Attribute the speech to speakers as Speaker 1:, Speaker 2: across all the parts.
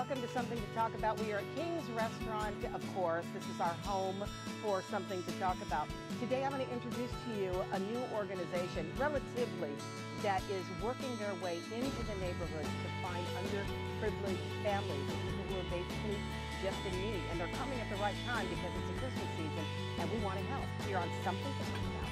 Speaker 1: Welcome to Something to Talk About. We are at King's Restaurant, of course. This is our home for Something to Talk About. Today I'm going to introduce to you a new organization, relatively, that is working their way into the neighborhoods to find underprivileged families, people who are basically just in need. And they're coming at the right time because it's a Christmas season and we want to help. Here on Something to Talk About.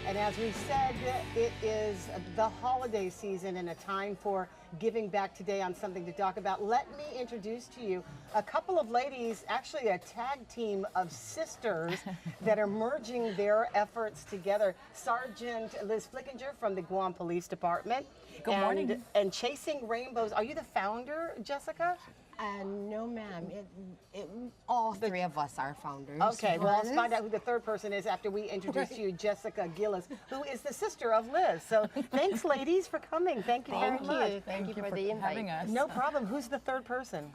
Speaker 1: And as we said, it is the holiday season and a time for giving back today on Something to Talk About. Let me introduce to you a couple of ladies, actually a tag team of sisters that are merging their efforts together. Sergeant Liz Flickinger from the Guam Police Department.
Speaker 2: Good morning.
Speaker 1: And Chasing Rainbows. Are you the founder, Jessica?
Speaker 3: No, ma'am. All three of us are founders.
Speaker 1: Okay, well, let's find out who the third person is after we introduce to you Jessica Gillis, who is the sister of Liz. So thanks, ladies, for coming. Thank you very much.
Speaker 3: Thank you for the invite.
Speaker 2: Having us.
Speaker 1: No problem. Who's the third person?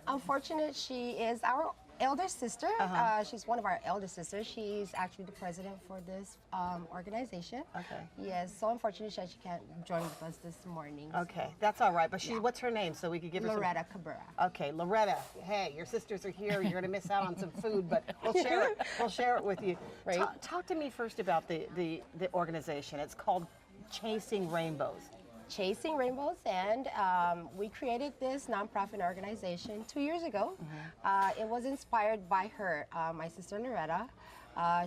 Speaker 3: Unfortunately, she is our elder sister. She's one of our elder sisters. She's actually the president for this organization.
Speaker 1: Okay.
Speaker 3: Yes, so unfortunately she can't join with us this morning.
Speaker 1: Okay, that's all right. But what's her name so we could give her
Speaker 3: Loretta Cabrera.
Speaker 1: Okay, Loretta. Hey, your sisters are here. You're going to miss out on some food, but we'll share it. We'll share it with you.
Speaker 3: Right.
Speaker 1: Talk to me first about the organization. It's called Chasing Rainbows.
Speaker 3: Chasing Rainbows, and we created this nonprofit organization 2 years ago. It was inspired by her, my sister Loretta.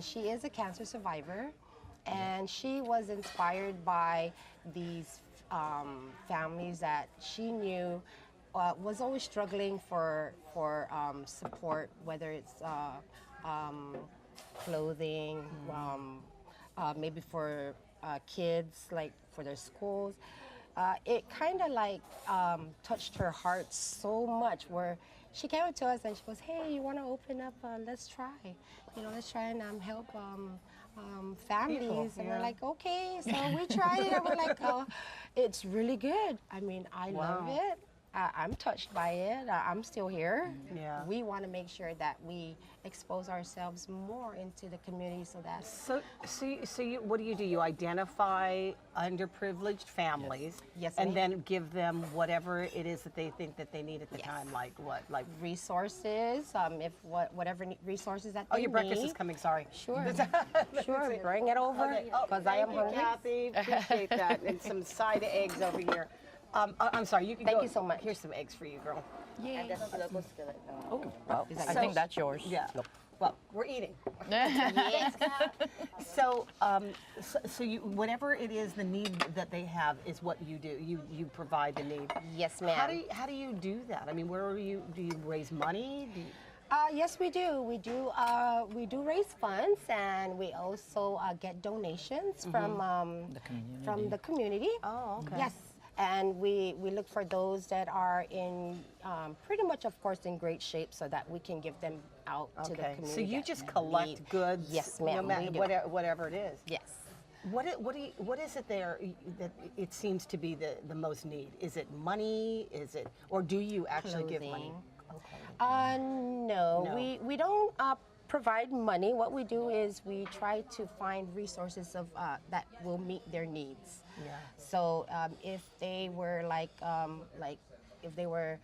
Speaker 3: She is a cancer survivor, and she was inspired by these families that she knew was always struggling for support, whether it's clothing, maybe for kids, like for their schools. It kind of like touched her heart so much where she came up to us and she goes, hey, you want to open up, let's try. Let's try and help families.
Speaker 1: People,
Speaker 3: and
Speaker 1: yeah.
Speaker 3: we're like, okay. So we tried it and we're like, oh, it's really good. I mean, I love it. I'm touched by it. I'm still here.
Speaker 1: Yeah.
Speaker 3: We want to make sure that we expose ourselves more into the community so that...
Speaker 1: So what do? You identify underprivileged families,
Speaker 3: Yes,
Speaker 1: and
Speaker 3: ma'am.
Speaker 1: then give them whatever it is that they think that they need at the
Speaker 3: Yes.
Speaker 1: time, like what? Like
Speaker 3: resources, whatever resources that
Speaker 1: oh,
Speaker 3: they
Speaker 1: your breakfast
Speaker 3: need.
Speaker 1: is coming. Sorry.
Speaker 3: Sure. Sure, bring it over,
Speaker 1: Okay.
Speaker 3: because
Speaker 1: I
Speaker 3: I am hungry.
Speaker 1: Kathy. Appreciate that. And some side eggs over here. I'm sorry. You can
Speaker 3: Thank
Speaker 1: go.
Speaker 3: you so much.
Speaker 1: Here's some eggs for you, girl.
Speaker 2: Yay.
Speaker 1: Oh,
Speaker 2: Well,
Speaker 3: Is that
Speaker 2: I
Speaker 1: yours?
Speaker 2: think that's yours.
Speaker 1: yeah. Well, we're eating.
Speaker 3: Yes.
Speaker 1: So, whatever it is, the need that they have is what you do. You provide the need.
Speaker 3: Yes, ma'am.
Speaker 1: How do you do that? I mean, do you raise money?
Speaker 3: Yes, we do. We do raise funds, and we also get donations from the community.
Speaker 1: Oh, okay.
Speaker 3: Yes, and we look for those that are in pretty much, of course, in great shape, so that we can give them out to the community.
Speaker 1: So you
Speaker 3: that
Speaker 1: just
Speaker 3: need.
Speaker 1: collect goods,
Speaker 3: Yes,
Speaker 1: no
Speaker 3: ma'am.
Speaker 1: matter
Speaker 3: We do.
Speaker 1: whatever it is.
Speaker 3: Yes.
Speaker 1: What is it there that it seems to be the most need? Is it money? Is it, or do you actually give money?
Speaker 3: Clothing. No, we don't provide money. What we do is we try to find resources that will meet their needs.
Speaker 1: Yeah.
Speaker 3: So if they were if they were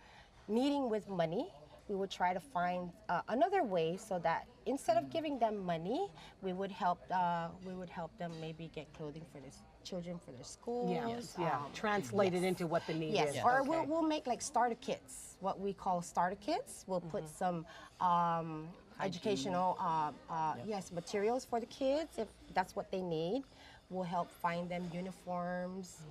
Speaker 3: needing with money, we would try to find another way so that instead of giving them money, we would help them maybe get clothing for their children for their schools.
Speaker 1: Yes, yeah. Translate it into what the need
Speaker 3: Yes,
Speaker 1: is.
Speaker 3: or
Speaker 1: Okay.
Speaker 3: we'll make like starter kits, what we call starter kits. We'll put some educational materials for the kids if that's what they need. We'll help find them uniforms,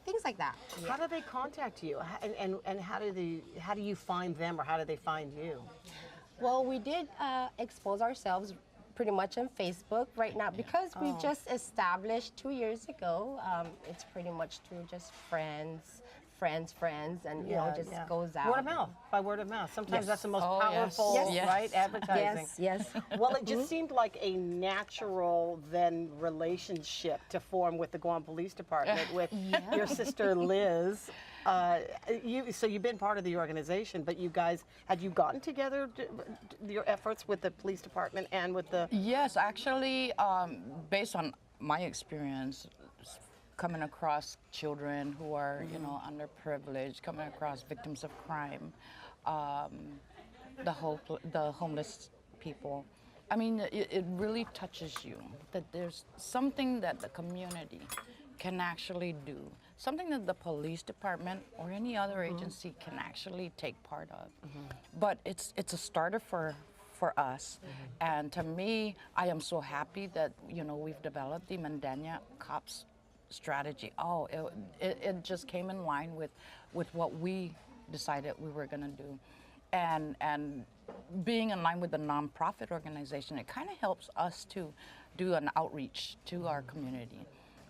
Speaker 3: things like that.
Speaker 1: How do they contact you? And how do you find them, or how do they find you?
Speaker 3: Well, we did expose ourselves pretty much on Facebook right now because we just established 2 years ago. It's pretty much through just friends, and you know, just goes out.
Speaker 1: Word of mouth, by word of mouth. Sometimes that's the most
Speaker 2: Oh, yes.
Speaker 1: powerful,
Speaker 2: Yes.
Speaker 1: right, advertising.
Speaker 3: Yes.
Speaker 1: Well, it just seemed like a natural then relationship to form with the Guam Police Department with your sister Liz. So you've been part of the organization, but you guys, had you gotten together your efforts with the police department and with the?
Speaker 2: Yes, actually, based on my experience, coming across children who are, you know, underprivileged, coming across victims of crime, the homeless people. I mean, it really touches you that there's something that the community can actually do, something that the police department or any other agency can actually take part of. But it's a starter for us. And to me, I am so happy that, you know, we've developed the Mandanya Cops strategy. It just came in line with what we decided we were going to do. And being in line with the nonprofit organization, it kind of helps us to do an outreach to our community.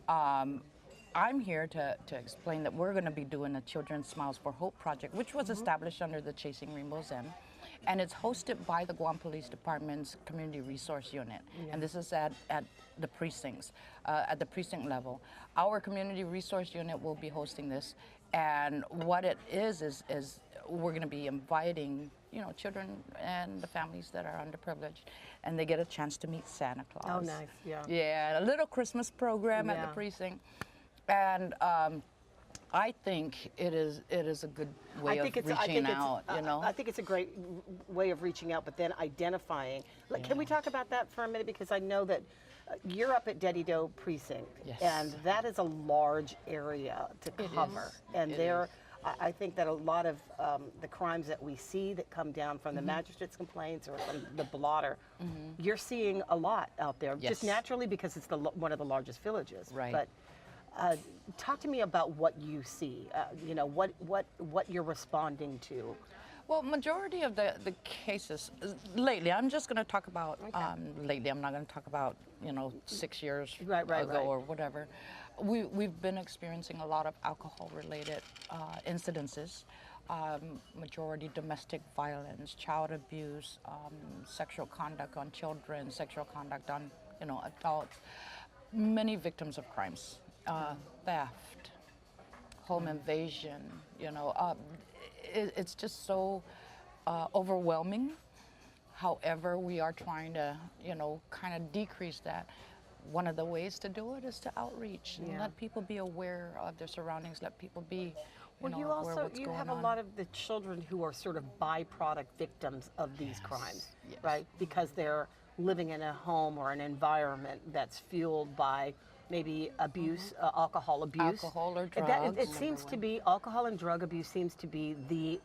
Speaker 2: I'm here to explain that we're going to be doing the Children's Smiles for Hope project, which was established under the Chasing Rainbows M. And it's hosted by the Guam Police Department's Community Resource Unit. And this is at the precincts, at the precinct level. Our Community Resource Unit will be hosting this. And what it is we're going to be inviting, you know, children and the families that are underprivileged, and they get a chance to meet Santa Claus.
Speaker 1: Oh, nice, yeah.
Speaker 2: Yeah, a little Christmas program at the precinct. And I think it is a good way of reaching out, you know?
Speaker 1: I think it's a great way of reaching out, but then identifying. Can we talk about that for a minute? Because I know that you're up at Dedido Precinct, and that is a large area to cover. And there, I think that a lot of the crimes that we see that come down from the magistrate's complaints or from the blotter, you're seeing a lot out there, just naturally because it's one of the largest villages.
Speaker 2: Right.
Speaker 1: But talk to me about what you see, you know, what you're responding to.
Speaker 2: Well, majority of the cases lately, I'm just going to talk about lately. I'm not going to talk about, you know, 6 years ago or whatever. We've been experiencing a lot of alcohol-related incidences, majority domestic violence, child abuse, sexual conduct on children, sexual conduct on, you know, adults, many victims of crimes, theft, home invasion, you know. It's just so overwhelming. However, we are trying to, you know, kind of decrease that. One of the ways to do it is to outreach and let people be aware of their surroundings, let people be, you know, aware of what's going on.
Speaker 1: You have a lot of the children who are sort of byproduct victims of these crimes, right? Because they're living in a home or an environment that's fueled by maybe abuse, alcohol abuse.
Speaker 2: Alcohol or drugs.
Speaker 1: It seems to be, alcohol and drug abuse seems to be the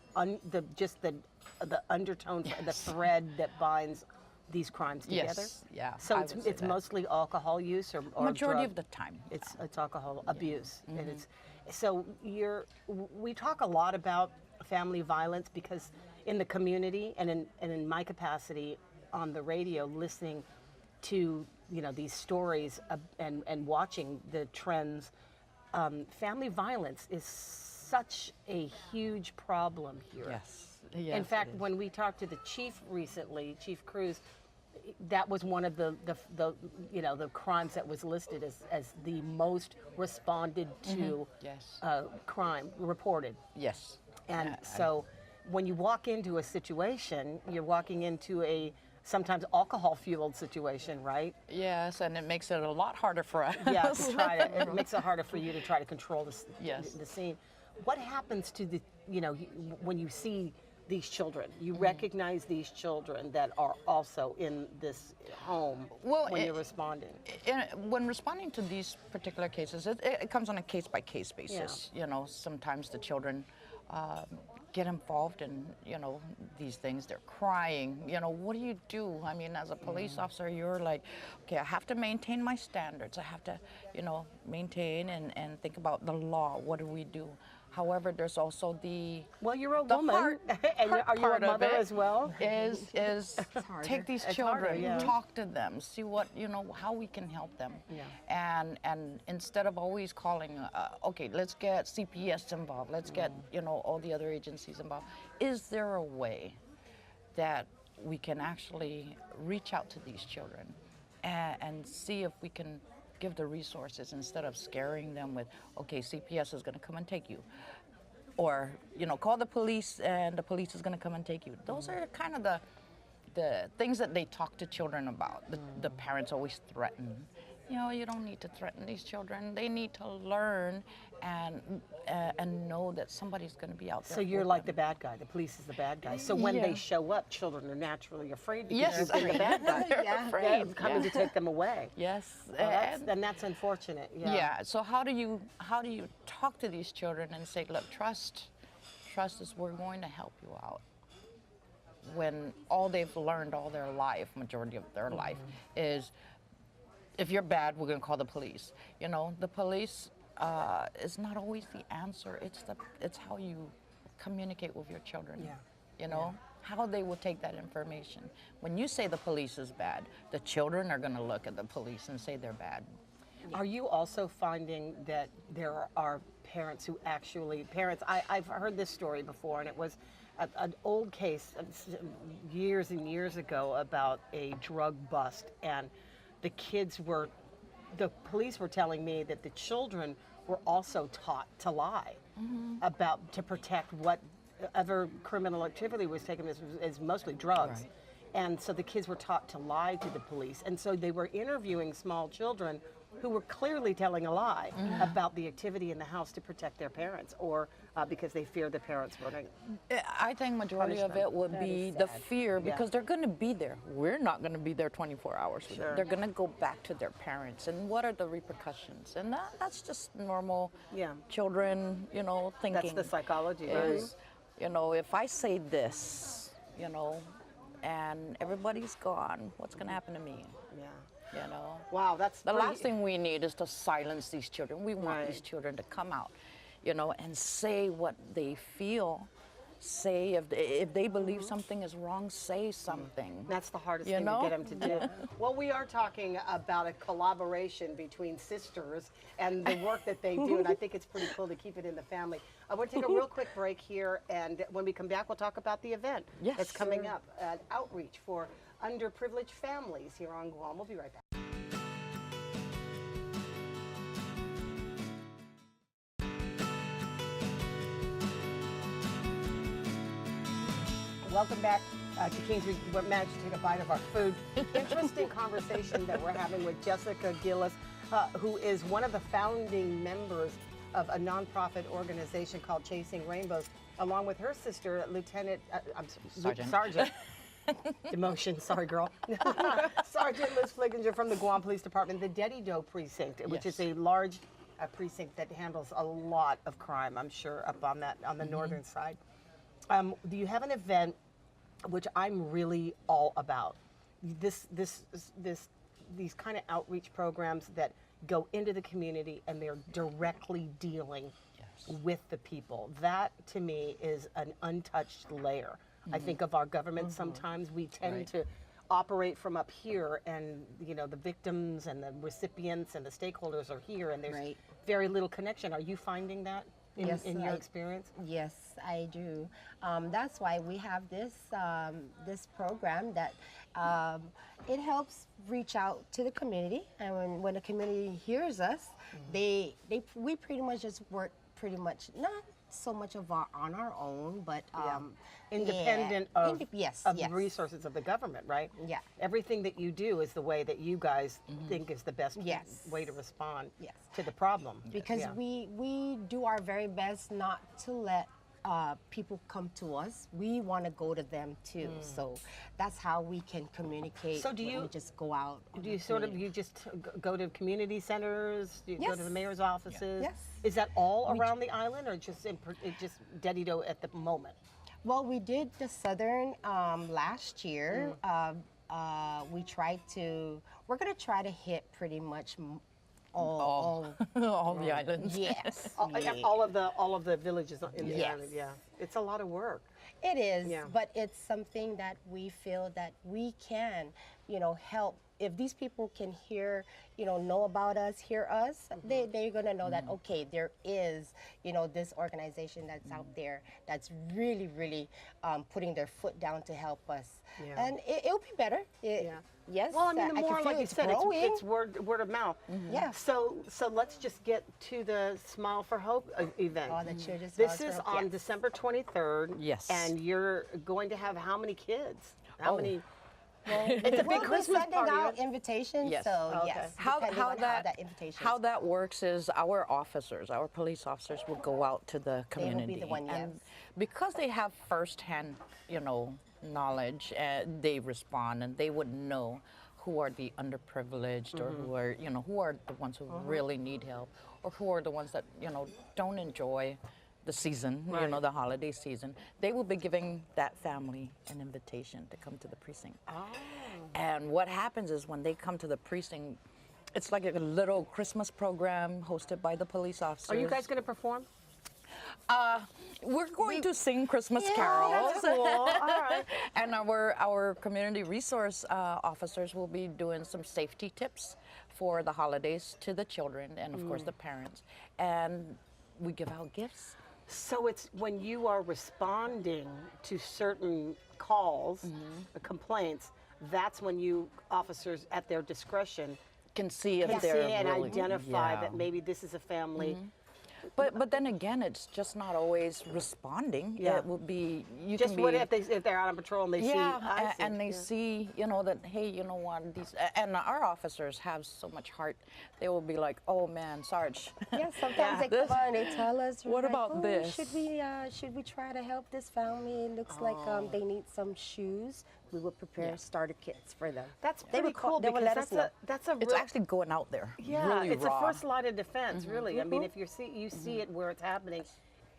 Speaker 1: undertone, the thread that binds these crimes together.
Speaker 2: Yeah.
Speaker 1: So it's mostly alcohol use or
Speaker 2: majority
Speaker 1: drug.
Speaker 2: of the time.
Speaker 1: It's alcohol abuse, and it's so we talk a lot about family violence because in the community and in my capacity on the radio, listening to, you know, these stories and watching the trends, family violence is such a huge problem here.
Speaker 2: Yes.
Speaker 1: In fact, when we talked to the chief recently, Chief Cruz, that was one of the you know, the crimes that was listed as the most responded to crime reported.
Speaker 2: Yes.
Speaker 1: And so when you walk into a situation, you're walking into a sometimes alcohol-fueled situation, right?
Speaker 2: Yes, and it makes it a lot harder for us.
Speaker 1: Yeah, it makes it harder for you to try to control the scene. What happens to the, you know, when you see these children, you recognize these children that are also in this home when you're responding?
Speaker 2: When responding to these particular cases, it comes on a case-by-case basis. You know, sometimes the children get involved in, you know, these things. They're crying. You know, what do you do? I mean, as a police officer, you're like, okay, I have to maintain my standards. I have to, you know, maintain and think about the law. What do we do? However, there's also
Speaker 1: Well, you're a
Speaker 2: the
Speaker 1: woman,
Speaker 2: heart-
Speaker 1: and
Speaker 2: heart
Speaker 1: are you a
Speaker 2: part of
Speaker 1: mother
Speaker 2: it
Speaker 1: as well?
Speaker 2: is
Speaker 3: harder.
Speaker 2: take these
Speaker 1: It's
Speaker 2: children,
Speaker 1: harder, yeah.
Speaker 2: talk to them, see what how we can help them, and instead of always calling, okay, let's get CPS involved, let's get all the other agencies involved. Is there a way that we can actually reach out to these children and see if we can give the resources instead of scaring them with, okay, CPS is going to come and take you, or call the police and the police is going to come and take you. Those are kind of the things that they talk to children about. The parents always threaten. You don't need to threaten these children. They need to learn and know that somebody's going to be out there.
Speaker 1: So you're
Speaker 2: for
Speaker 1: like
Speaker 2: them.
Speaker 1: the bad guy. The police is the bad guy. So when they
Speaker 2: Yeah.
Speaker 1: show up, children are naturally afraid because
Speaker 2: Yes,
Speaker 1: you've been the bad guy.
Speaker 2: they're
Speaker 3: Yeah.
Speaker 2: afraid.
Speaker 1: They're coming to take them away.
Speaker 2: Yes,
Speaker 1: And that's unfortunate. Yeah.
Speaker 2: yeah. So how do you talk to these children and say, look, trust us. We're going to help you out. When all they've learned all their life, majority of their life, is if you're bad, we're going to call the police. The police is not always the answer. It's how you communicate with your children.
Speaker 1: Yeah.
Speaker 2: How they will take that information. When you say the police is bad, the children are going to look at the police and say they're bad.
Speaker 1: Are you also finding that there are parents who actually, I've heard this story before, and it was an old case years and years ago about a drug bust, and the police were telling me that the children were also taught to lie to protect whatever criminal activity was taken as mostly drugs.
Speaker 2: Right.
Speaker 1: And so the kids were taught to lie to the police. And so they were interviewing small children who were clearly telling a lie about the activity in the house to protect their parents, or because they fear the parents were going to.
Speaker 2: I think majority of it would be the fear, because they're going to be there. We're not going to be there 24 hours with them. They're going to go back to their parents, and what are the repercussions? And that's just normal children, thinking.
Speaker 1: That's the psychology,
Speaker 2: is, if I say this, and everybody's gone, what's going to happen to me?
Speaker 1: Yeah.
Speaker 2: Wow,
Speaker 1: that's
Speaker 2: the last thing we need is to silence these children. We want these children to come out, and say what they feel. Say if they believe something is wrong, say something.
Speaker 1: That's the hardest thing to get them to do. Well, we are talking about a collaboration between sisters and the work that they do, and I think it's pretty cool to keep it in the family. I want to take a real quick break here, and when we come back, we'll talk about the event that's coming up, outreach for underprivileged families here on Guam. We'll be right back. Welcome back to Kings. We managed to take a bite of our food. Interesting conversation that we're having with Jessica Gillis, who is one of the founding members of a nonprofit organization called Chasing Rainbows, along with her sister, Sergeant. Demotion, sorry girl. Sergeant Liz Fliginger from the Guam Police Department, the Dedido Precinct, which is a large precinct that handles a lot of crime, I'm sure, up on the northern side. Do you have an event which I'm really all about? These kind of outreach programs that go into the community and they're directly dealing with the people. That to me is an untouched layer. I think of our government sometimes we tend to operate from up here, and the victims and the recipients and the stakeholders are here, and there's very little connection. Are you finding that in your experience?
Speaker 3: Yes, I do. That's why we have this this program that it helps reach out to the community, and when the community hears us, we pretty much just work not so much on our own, but
Speaker 1: independent of the
Speaker 3: yes.
Speaker 1: resources of the government, right?
Speaker 3: Yeah.
Speaker 1: Everything that you do is the way that you guys think is the best way to respond to the problem.
Speaker 3: Because we do our very best not to let people come to us. We want to go to them too. So that's how we can communicate.
Speaker 1: So do you
Speaker 3: we just go out?
Speaker 1: Do you just go to community centers? Do you go to the mayor's offices?
Speaker 3: Yes.
Speaker 1: Is that all around the island, or just Dedido at the moment?
Speaker 3: Well, we did the southern last year. We're going to try to hit pretty much all.
Speaker 2: all the islands.
Speaker 3: Yes.
Speaker 1: All of the villages in the
Speaker 3: Yes.
Speaker 1: island. Yeah, it's a lot of work.
Speaker 3: It is,
Speaker 1: Yeah.
Speaker 3: but it's something that we feel that we can, help. If these people can hear, know about us, hear us, they're going to know that, okay, there is, this organization that's out there that's really, really putting their foot down to help us.
Speaker 1: Yeah.
Speaker 3: And it'll be better. Yes.
Speaker 1: Well, I mean, the
Speaker 3: can
Speaker 1: more,
Speaker 3: feel
Speaker 1: like you
Speaker 3: it's
Speaker 1: said,
Speaker 3: growing.
Speaker 1: it's word of mouth.
Speaker 3: Yeah.
Speaker 1: So let's just get to the Smile for Hope event.
Speaker 3: Oh, the Children's
Speaker 1: This
Speaker 3: Smiles
Speaker 1: is
Speaker 3: for Hope,
Speaker 1: on
Speaker 3: yes.
Speaker 1: December 23rd.
Speaker 2: Yes.
Speaker 1: And you're going to have how many kids? How
Speaker 2: Oh.
Speaker 1: many?
Speaker 3: It's
Speaker 1: a big
Speaker 3: we'll
Speaker 1: Christmas
Speaker 3: be sending
Speaker 1: party,
Speaker 3: out
Speaker 1: yeah?
Speaker 3: invitations,
Speaker 2: Yes.
Speaker 3: so
Speaker 1: Okay.
Speaker 3: yes,
Speaker 2: How
Speaker 3: depending on that invitation.
Speaker 2: how that works is our officers, our police officers, will go out to the
Speaker 3: They will
Speaker 2: community,
Speaker 3: be the one,
Speaker 2: and
Speaker 3: yes.
Speaker 2: because they have firsthand, knowledge, they respond, and they would know who are the underprivileged, or who are the ones who really need help, or who are the ones that don't enjoy the season,
Speaker 1: Right.
Speaker 2: the holiday season. They will be giving that family an invitation to come to the precinct.
Speaker 1: Oh.
Speaker 2: And what happens is when they come to the precinct, it's like a little Christmas program hosted by the police officers.
Speaker 1: Are you guys going to perform?
Speaker 2: We're going to sing Christmas
Speaker 3: Yeah,
Speaker 2: carols.
Speaker 1: That's cool. All right.
Speaker 2: And our community resource officers will be doing some safety tips for the holidays to the children and, of course, the parents. And we give out gifts.
Speaker 1: So it's when you are responding to certain calls, complaints, that's when you officers at their discretion
Speaker 2: Can see if
Speaker 1: can
Speaker 2: they're
Speaker 1: see and
Speaker 2: really,
Speaker 1: identify
Speaker 2: yeah.
Speaker 1: that maybe this is a family.
Speaker 2: But then again, it's just not always responding.
Speaker 1: Yeah.
Speaker 2: It would be you
Speaker 1: Just
Speaker 2: can
Speaker 1: what
Speaker 2: be,
Speaker 1: if they're out on patrol and they see, I see,
Speaker 2: and they
Speaker 1: yeah.
Speaker 2: see, that, hey, you know what, these, and our officers have so much heart. They will be like, oh man, Sarge.
Speaker 3: Yes, sometimes they
Speaker 2: This-
Speaker 3: come on and they tell us,
Speaker 2: What
Speaker 3: like,
Speaker 2: about
Speaker 3: "Oh,
Speaker 2: this?"
Speaker 3: Should we try to help this family? It looks like they need some shoes. We will prepare starter kits for them.
Speaker 1: That's
Speaker 3: They
Speaker 1: pretty
Speaker 3: would call-
Speaker 1: cool
Speaker 3: they would
Speaker 1: because
Speaker 3: let us know.
Speaker 1: that's a
Speaker 2: It's
Speaker 1: real,
Speaker 2: actually going out there.
Speaker 1: yeah,
Speaker 2: really
Speaker 1: it's
Speaker 2: raw.
Speaker 1: a first line of defense, really. I mean, if you see it where it's happening,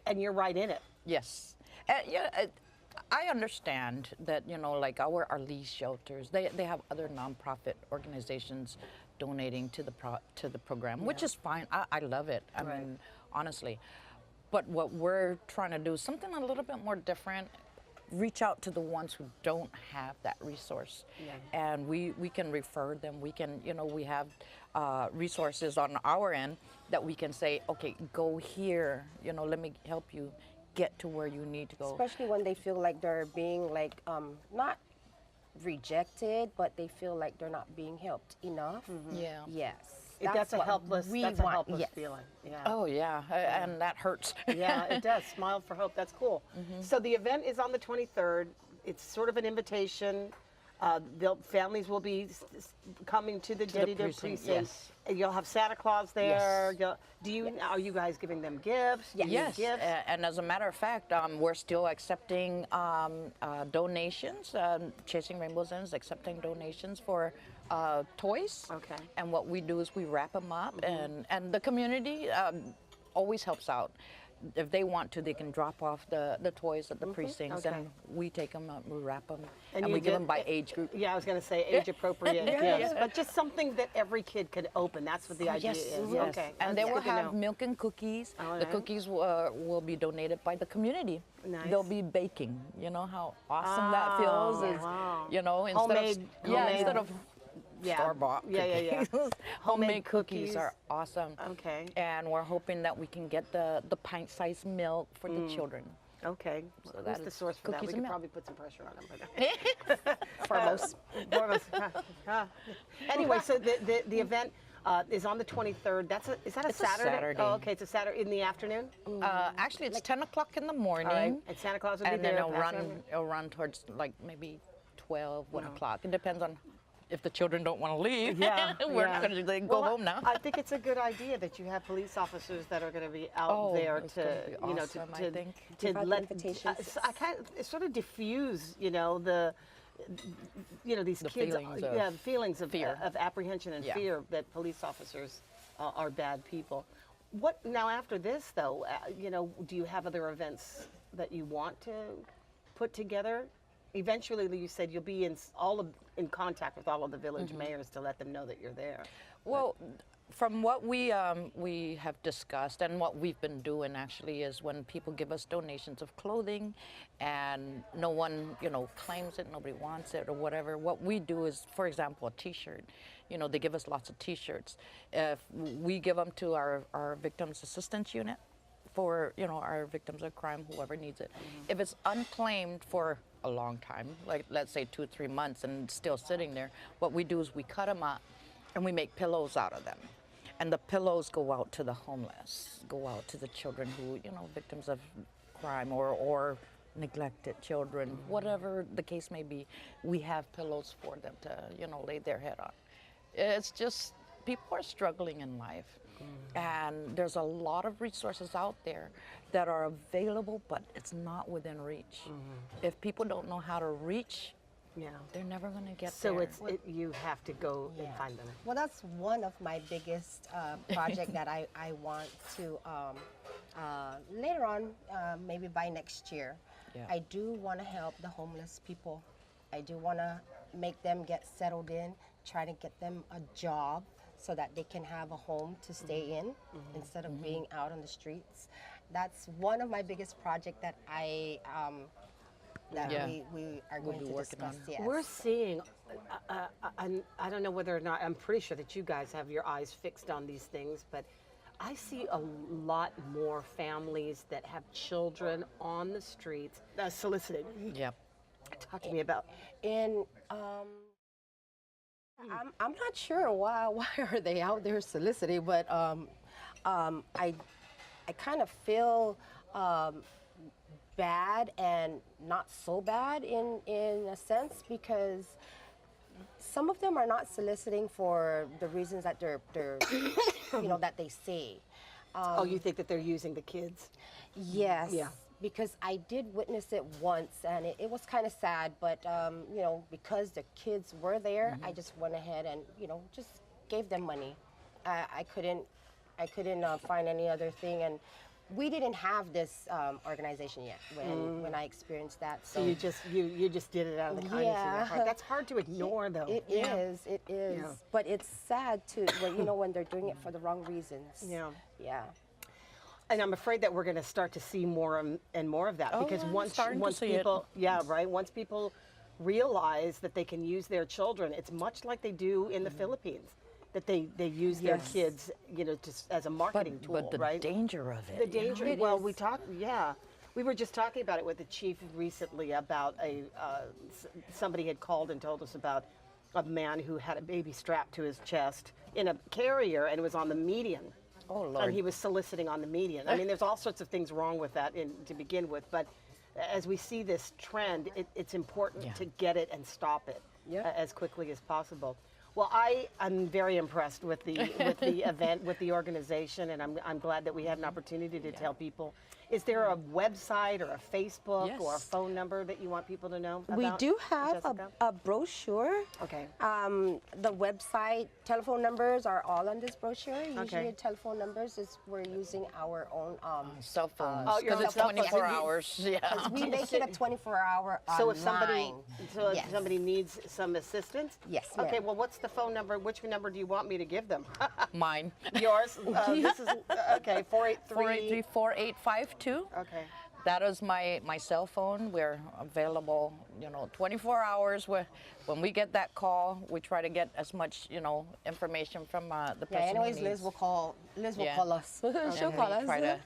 Speaker 1: and you're right in it.
Speaker 2: Yes. I understand that, like our Lease shelters, they have other nonprofit organizations donating to the program, which is fine. I love it. I
Speaker 1: Right.
Speaker 2: mean, honestly. But what we're trying to do is something a little bit more different. Reach out to the ones who don't have that resource, and we can refer them. We can, we have resources on our end that we can say, okay, go here. Let me help you get to where you need to go.
Speaker 3: Especially when they feel like they're being not rejected, but they feel like they're not being helped enough.
Speaker 2: Yeah.
Speaker 3: Yes.
Speaker 1: That's a
Speaker 3: what
Speaker 1: helpless.
Speaker 3: we
Speaker 1: That's a
Speaker 3: want.
Speaker 1: helpless
Speaker 3: Yes.
Speaker 1: feeling. Yeah.
Speaker 2: Oh yeah, and that hurts.
Speaker 1: Yeah, it does. Smile for Hope. That's cool. So the event is on the 23rd. It's sort of an invitation. Families will be coming to the Jetty
Speaker 2: precinct,
Speaker 1: precinct.
Speaker 2: yes.
Speaker 1: And you'll have Santa Claus there.
Speaker 2: Yes.
Speaker 1: Are you guys giving them gifts? Do you
Speaker 2: Yes,
Speaker 1: give gifts?
Speaker 2: and as a matter of fact, we're still accepting donations. Chasing Rainbows Inn is accepting donations for toys.
Speaker 1: Okay.
Speaker 2: And what we do is we wrap them up, and the community always helps out. If they want to, they can drop off the toys at the precincts,
Speaker 1: Okay.
Speaker 2: and we take them up, we wrap them,
Speaker 1: And
Speaker 2: and
Speaker 1: you
Speaker 2: we give
Speaker 1: did-
Speaker 2: them by age group.
Speaker 1: Yeah, I was going to say age appropriate
Speaker 2: Yeah.
Speaker 1: gifts, but just something that every kid could open. That's what the idea
Speaker 2: Yes,
Speaker 1: is.
Speaker 2: yes.
Speaker 1: Okay.
Speaker 2: And
Speaker 1: that's
Speaker 2: they will
Speaker 1: good to
Speaker 2: have
Speaker 1: know.
Speaker 2: milk and cookies.
Speaker 1: All
Speaker 2: The
Speaker 1: right.
Speaker 2: cookies will be donated by the community.
Speaker 1: Nice.
Speaker 2: They'll be baking. You know how awesome that feels? Is,
Speaker 1: wow.
Speaker 2: instead
Speaker 1: Homemade- homemade-
Speaker 2: instead of
Speaker 1: Yeah.
Speaker 2: store-bought
Speaker 1: Yeah.
Speaker 2: cookies. Homemade cookies
Speaker 1: cookies.
Speaker 2: are awesome.
Speaker 1: Okay.
Speaker 2: And we're hoping that we can get the pint-sized milk for the children.
Speaker 1: Okay.
Speaker 2: that
Speaker 1: Who's the
Speaker 2: is
Speaker 1: source for that? We
Speaker 2: cookies
Speaker 1: could
Speaker 2: and milk.
Speaker 1: probably put some pressure on them.
Speaker 3: Foremost.
Speaker 1: Anyway, so the event is on the 23rd. Is that a
Speaker 2: It's a
Speaker 1: Saturday?
Speaker 2: Saturday.
Speaker 1: Oh, okay. It's a Saturday in the afternoon.
Speaker 2: Actually, it's 10 o'clock in the morning.
Speaker 1: All right. And Santa Claus will be
Speaker 2: And then
Speaker 1: there.
Speaker 2: it'll run towards like maybe 12, 1 o'clock. It depends on if the children don't want to leave.
Speaker 1: Yeah,
Speaker 2: We're
Speaker 1: yeah.
Speaker 2: not going to go home now.
Speaker 1: I think it's a good idea that you have police officers that are going to be out
Speaker 2: Oh,
Speaker 1: there
Speaker 2: it's
Speaker 1: to,
Speaker 2: gonna be
Speaker 1: you know,
Speaker 2: awesome, I
Speaker 1: to
Speaker 2: think.
Speaker 1: to
Speaker 3: Give out the
Speaker 1: let
Speaker 3: invitations.
Speaker 1: I kind of sort of diffuse, these
Speaker 2: The
Speaker 1: kids,
Speaker 2: feelings of
Speaker 1: yeah, feelings of
Speaker 2: fear.
Speaker 1: of apprehension and
Speaker 2: Yeah.
Speaker 1: fear that police officers are bad people. What now after this though? Do you have other events that you want to put together? Eventually, you said you'll be in contact with all of the village mayors to let them know that you're there.
Speaker 2: Well, from what we have discussed and what we've been doing actually is when people give us donations of clothing and no one, claims it, nobody wants it or whatever, what we do is, for example, a t-shirt. They give us lots of t-shirts. If we give them to our victims assistance unit for, our victims of crime, whoever needs it. If it's unclaimed for a long time, like let's say 2-3 months and still sitting there, what we do is we cut them up and we make pillows out of them. And the pillows go out to the homeless, go out to the children who, victims of crime or neglected children, whatever the case may be. We have pillows for them to, lay their head on. It's just, people are struggling in life. And there's a lot of resources out there that are available, but it's not within reach. If people don't know how to reach, they're never going to get there.
Speaker 1: So you have to go and find them.
Speaker 3: Well, that's one of my biggest project that I want to later on, maybe by next year. I do want to help the homeless people. I do want to make them get settled in, try to get them a job so that they can have a home to stay in instead of being out on the streets. That's one of my biggest projects that we are going to discuss. Yes.
Speaker 1: We're seeing, I don't know whether or not, I'm pretty sure that you guys have your eyes fixed on these things, but I see a lot more families that have children on the streets solicited.
Speaker 2: Yep.
Speaker 1: Talk to me about.
Speaker 3: And I'm not sure why are they out there soliciting, but I kind of feel bad and not so bad in a sense, because some of them are not soliciting for the reasons that they're that they say.
Speaker 1: You think that they're using the kids?
Speaker 3: Yes.
Speaker 1: Yeah.
Speaker 3: Because I did witness it once, and it was kind of sad, but because the kids were there, I just went ahead and just gave them money. I couldn't find any other thing, and we didn't have this organization yet when I experienced that.
Speaker 1: So you just did it out of the kindness of your heart. That's hard to ignore, though.
Speaker 3: It is.
Speaker 1: Yeah.
Speaker 3: But it's sad too when they're doing it for the wrong reasons.
Speaker 1: Yeah.
Speaker 3: Yeah.
Speaker 1: And I'm afraid that we're going to start to see more and more of that, because once people, once people realize that they can use their children, it's much like they do in the Philippines, that they use their kids, just as a marketing tool,
Speaker 2: but the
Speaker 1: right?
Speaker 2: danger of it.
Speaker 1: The danger. Well, we were just talking about it with the chief recently about somebody had called and told us about a man who had a baby strapped to his chest in a carrier and it was on the median.
Speaker 2: Oh, Lord.
Speaker 1: And he was soliciting on the median. I mean, there's all sorts of things wrong with that to begin with, but as we see this trend, it's important to get it and stop it as quickly as possible. Well, I'm very impressed with the event, with the organization, and I'm glad that we had an opportunity to tell people. Is there a website or a Facebook or a phone number that you want people to know about?
Speaker 3: We do have a brochure.
Speaker 1: Okay.
Speaker 3: The website, telephone numbers are all on this brochure. Usually telephone numbers is we're using our own
Speaker 2: cell phones.
Speaker 1: Because
Speaker 2: it's 24 hours.
Speaker 3: Because we make it a 24-hour online.
Speaker 1: So if somebody needs some assistance?
Speaker 3: Yes,
Speaker 1: Okay, well, what's the phone number? Which number do you want me to give them?
Speaker 2: Mine.
Speaker 1: Yours? This is, 483.
Speaker 2: 483-4852.
Speaker 1: Okay.
Speaker 2: That is my cell phone. We're available, 24 hours. When we get that call, we try to get as much, information from the person.
Speaker 3: Anyways,
Speaker 2: who needs.
Speaker 3: Liz will call us. She'll call us.
Speaker 2: Try to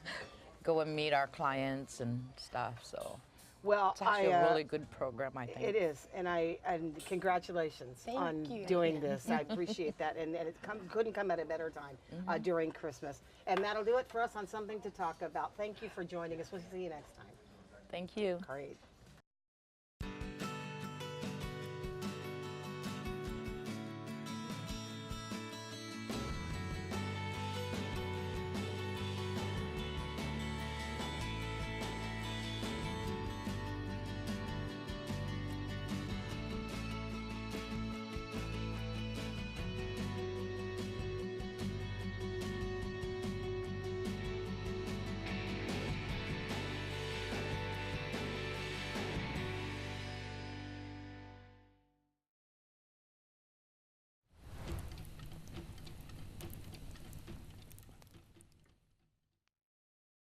Speaker 2: go and meet our clients and stuff. So.
Speaker 1: Well,
Speaker 2: it's actually a really good program, I think.
Speaker 1: It is, and congratulations on doing this. I appreciate that, and it couldn't come at a better time during Christmas. And that'll do it for us on Something to Talk About. Thank you for joining us. We'll see you next time.
Speaker 2: Thank you.
Speaker 1: Great.